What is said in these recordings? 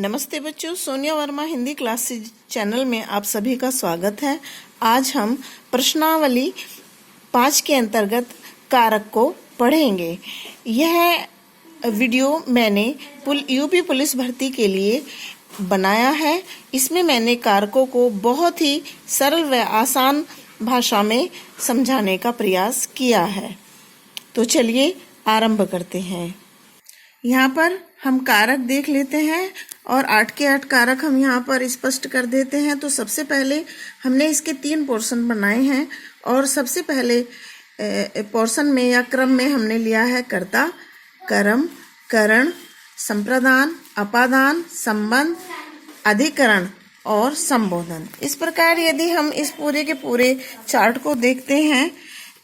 नमस्ते बच्चों, Sonia Verma Hindi classes channel में आप सभी का स्वागत है। आज हम प्रश्नावली 5 के अंतर्गत कारक को पढ़ेंगे। यह वीडियो मैंने यूपी पुलिस भर्ती के लिए बनाया है। इसमें मैंने कारकों को बहुत ही सरल व आसान भाषा में समझाने का प्रयास किया है। तो चलिए आरंभ करते हैं। यहाँ पर हम कारक देख लेते हैं और 8 के 8 कारक हम यहाँ पर स्पष्ट कर देते हैं। तो सबसे पहले हमने इसके 3 पोर्शन बनाए हैं और सबसे पहले पोर्शन में या क्रम में हमने लिया है कर्ता, कर्म, करण, संप्रदान, अपादान, संबंध, अधिकरण और संबोधन। इस प्रकार यदि हम इस पूरे के पूरे चार्ट को देखते हैं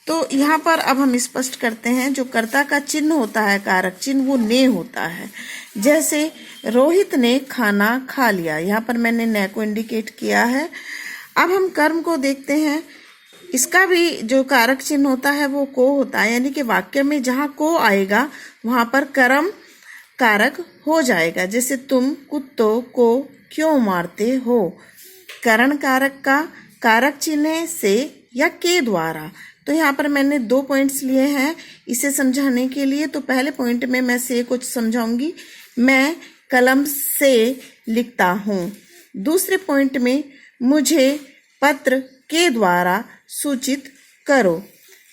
तो यहाँ पर अब हम स्पष्ट करते हैं। जो कर्ता का चिन्ह होता है, कारक चिन्ह, वो ने होता है। जैसे रोहित ने खाना खा लिया, यहाँ पर मैंने ने को इंडिकेट किया है। अब हम कर्म को देखते हैं। इसका भी जो कारक चिन्ह होता है वो को होता है, यानी कि वाक्य में जहाँ को आएगा वहाँ पर कर्म कारक हो जाएगा। जैसे तुम कुत्तों को क्यों मारते हो। करण कारक का कारक चिन्ह से या के द्वारा। तो यहाँ पर मैंने 2 पॉइंट्स लिए हैं इसे समझाने के लिए। तो पहले पॉइंट में मैं से कुछ समझाऊंगी। मैं कलम से लिखता हूँ। दूसरे पॉइंट में मुझे पत्र के द्वारा सूचित करो।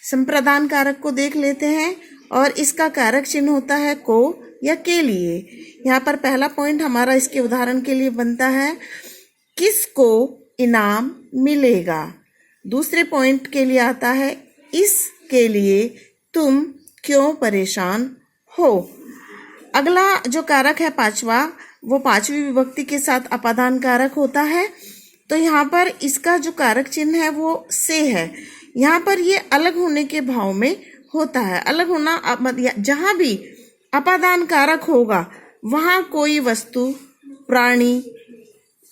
संप्रदान कारक को देख लेते हैं और इसका कारक चिन्ह होता है को या के लिए। यहाँ पर पहला पॉइंट हमारा इसके उदाहरण के लिए बनता है, किसको इनाम मिलेगा। दूसरे पॉइंट के लिए आता है, इसके लिए तुम क्यों परेशान हो। अगला जो कारक है पांचवा, वो 5वीं विभक्ति के साथ अपादान कारक होता है। तो यहाँ पर इसका जो कारक चिन्ह है वो से है। यहाँ पर ये अलग होने के भाव में होता है। अलग होना, जहाँ भी अपादान कारक होगा वहाँ कोई वस्तु, प्राणी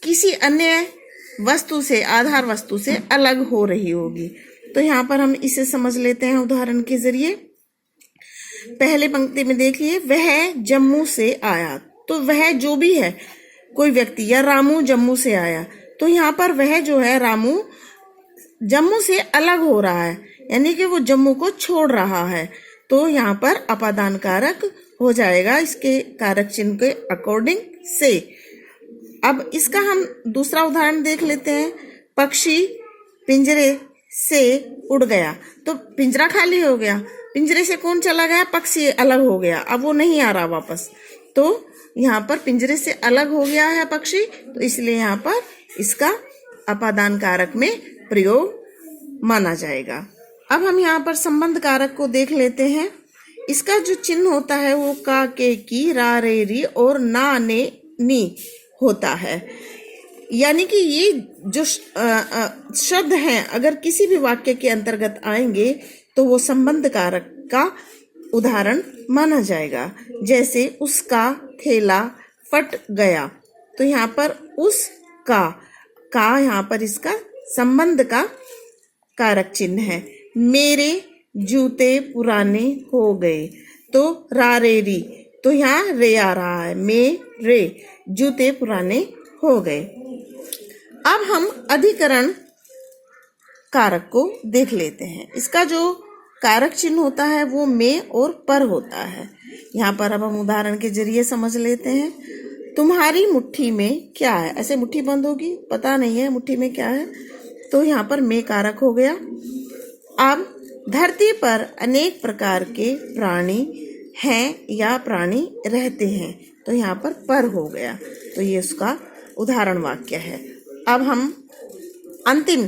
किसी अन्य वस्तु से, आधार वस्तु से अलग हो रही होगी। तो यहाँ पर हम इसे समझ लेते हैं उदाहरण के जरिए। पहले पंक्ति में देखिए, वह जम्मू से आया। तो वह जो भी है, कोई व्यक्ति, या रामू जम्मू से आया। तो यहाँ पर वह जो है रामू जम्मू से अलग हो रहा है, यानी कि वो जम्मू को छोड़ रहा है। तो यहाँ पर अपादान कारक हो जाएगा इसके कारक चिन्ह के अकॉर्डिंग से। अब इसका हम दूसरा उदाहरण देख लेते हैं। पक्षी पिंजरे से उड़ गया। तो पिंजरा खाली हो गया, पिंजरे से कौन चला गया, पक्षी अलग हो गया, अब वो नहीं आ रहा वापस। तो यहाँ पर पिंजरे से अलग हो गया है पक्षी, तो इसलिए यहाँ पर इसका अपादान कारक में प्रयोग माना जाएगा। अब हम यहाँ पर संबंध कारक को देख लेते हैं। इसका जो चिन्ह होता है वो का, के, की, रा, रे, री और ना, ने, नी होता है। यानी कि ये जो शब्द हैं अगर किसी भी वाक्य के अंतर्गत आएंगे तो वो संबंध कारक का उदाहरण माना जाएगा। जैसे उसका थैला फट गया। तो यहाँ पर उसका का यहाँ पर इसका संबंध का कारक चिन्ह है। मेरे जूते पुराने हो गए। तो रा, रे, री, तो यहाँ रे आ रहा है, मेरे जूते पुराने हो गए। अब हम अधिकरण कारक को देख लेते हैं। इसका जो कारक चिन्ह होता है वो में और पर होता है। यहाँ पर अब हम उदाहरण के जरिए समझ लेते हैं। तुम्हारी मुट्ठी में क्या है। ऐसे मुट्ठी बंद होगी, पता नहीं है मुट्ठी में क्या है, तो यहाँ पर में कारक हो गया। अब धरती पर अनेक प्रकार के प्राणी हैं या प्राणी रहते हैं। तो यहाँ पर हो गया। तो ये उसका उदाहरण वाक्य है। अब हम अंतिम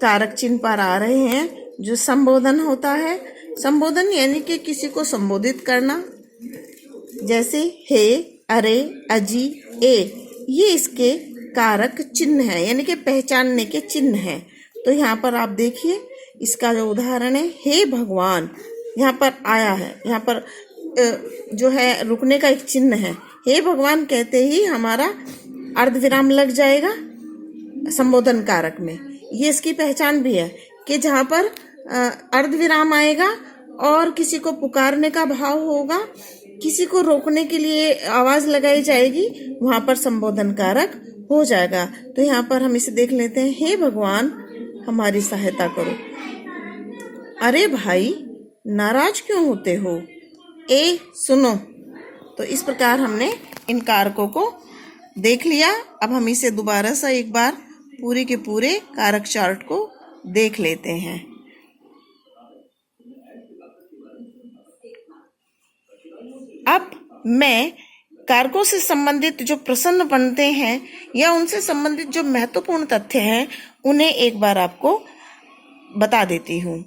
कारक चिन्ह पर आ रहे हैं, जो संबोधन होता है। संबोधन यानी कि किसी को संबोधित करना। जैसे हे, अरे, अजी, ए, ये इसके कारक चिन्ह है, यानी कि पहचानने के चिन्ह है। तो यहाँ पर आप देखिए इसका जो उदाहरण है, हे भगवान, यहाँ पर आया है। यहाँ पर जो है रुकने का एक चिन्ह है। हे भगवान कहते ही हमारा अर्धविराम लग जाएगा संबोधन कारक में। ये इसकी पहचान भी है कि जहाँ पर अर्धविराम आएगा और किसी को पुकारने का भाव होगा किसी को रोकने के लिए आवाज लगाई जाएगी, वहां पर संबोधन कारक हो जाएगा। तो यहाँ पर हम इसे देख लेते हैं। हे भगवान हमारी सहायता करो। अरे भाई नाराज क्यों होते हो? ए सुनो। तो इस प्रकार हमने इन कारकों को देख लिया। अब हम इसे दोबारा से एक बार पूरे के पूरे कारक चार्ट को देख लेते हैं। अब मैं कारकों से संबंधित जो प्रश्न बनते हैं या उनसे संबंधित जो महत्वपूर्ण तथ्य हैं उन्हें एक बार आपको बता देती हूँ।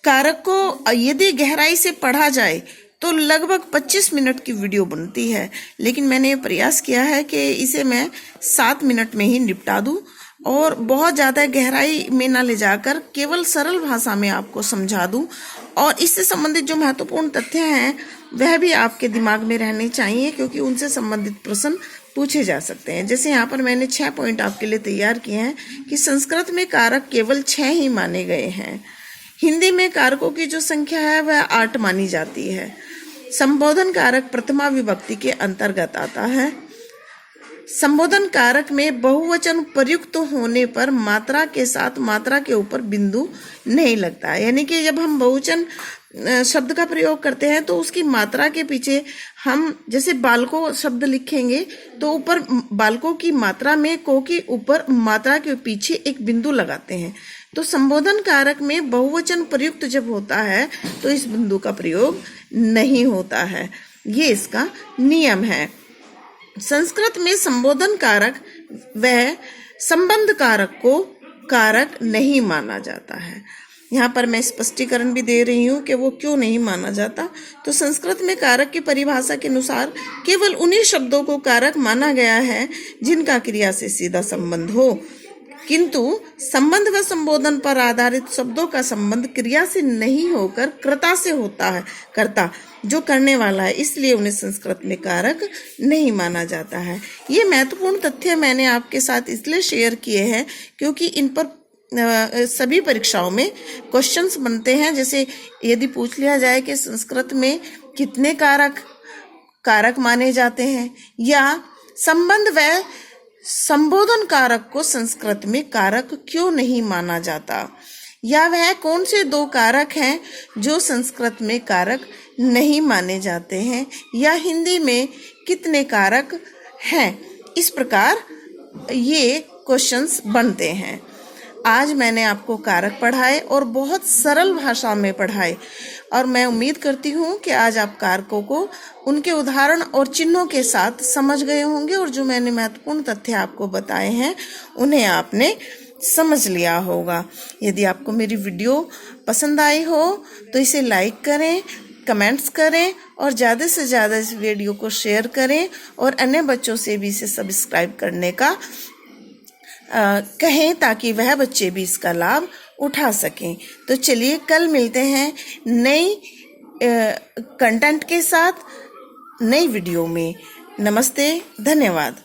कारक को यदि गहराई से पढ़ा जाए तो लगभग 25 मिनट की वीडियो बनती है, लेकिन मैंने प्रयास किया है कि इसे मैं 7 मिनट में ही निपटा दूं और बहुत ज़्यादा गहराई में ना ले जाकर केवल सरल भाषा में आपको समझा दूं। और इससे संबंधित जो महत्वपूर्ण तथ्य हैं वह भी आपके दिमाग में रहने चाहिए, क्योंकि उनसे संबंधित प्रश्न पूछे जा सकते हैं। जैसे यहाँ पर मैंने 6 पॉइंट आपके लिए तैयार किए हैं कि संस्कृत में कारक केवल 6 ही माने गए हैं। हिंदी में कारकों की जो संख्या है वह 8 मानी जाती है। संबोधन कारक प्रथमा विभक्ति के अंतर्गत आता है। संबोधन कारक में बहुवचन प्रयुक्त होने पर मात्रा के साथ मात्रा के ऊपर बिंदु नहीं लगता, यानी कि जब हम बहुवचन शब्द का प्रयोग करते हैं तो उसकी मात्रा के पीछे हम जैसे बालको शब्द लिखेंगे तो ऊपर बालकों की मात्रा में को के ऊपर मात्रा के पीछे एक बिंदु लगाते हैं। तो संबोधन कारक में बहुवचन प्रयुक्त जब होता है तो इस बिंदु का प्रयोग नहीं होता है। ये इसका नियम है। संस्कृत में संबोधन कारक वह संबंध कारक को कारक नहीं माना जाता है। यहाँ पर मैं स्पष्टीकरण भी दे रही हूँ कि वो क्यों नहीं माना जाता। तो संस्कृत में कारक की परिभाषा के अनुसार केवल उन्हीं शब्दों को कारक माना गया है जिनका क्रिया से सीधा संबंध हो, किंतु संबंध व संबोधन पर आधारित शब्दों का संबंध क्रिया से नहीं होकर कर्ता से होता है, कर्ता जो करने वाला है, इसलिए उन्हें संस्कृत में कारक नहीं माना जाता है। ये महत्वपूर्ण तथ्य मैंने आपके साथ इसलिए शेयर किए हैं क्योंकि इन पर सभी परीक्षाओं में क्वेश्चंस बनते हैं। जैसे यदि पूछ लिया जाए कि संस्कृत में कितने कारक माने जाते हैं, या संबंध व संबोधन कारक को संस्कृत में कारक क्यों नहीं माना जाता, या वह कौन से 2 कारक हैं जो संस्कृत में कारक नहीं माने जाते हैं, या हिंदी में कितने कारक हैं। इस प्रकार ये क्वेश्चंस बनते हैं। आज मैंने आपको कारक पढ़ाए और बहुत सरल भाषा में पढ़ाए, और मैं उम्मीद करती हूँ कि आज आप कारकों को उनके उदाहरण और चिन्हों के साथ समझ गए होंगे, और जो मैंने महत्वपूर्ण तथ्य आपको बताए हैं उन्हें आपने समझ लिया होगा। यदि आपको मेरी वीडियो पसंद आई हो तो इसे लाइक करें, कमेंट्स करें और ज़्यादा से ज़्यादा इस वीडियो को शेयर करें, और अन्य बच्चों से भी इसे सब्सक्राइब करने का कहें ताकि वह बच्चे भी इसका लाभ उठा सकें। तो चलिए कल मिलते हैं नई कंटेंट के साथ नई वीडियो में। नमस्ते, धन्यवाद।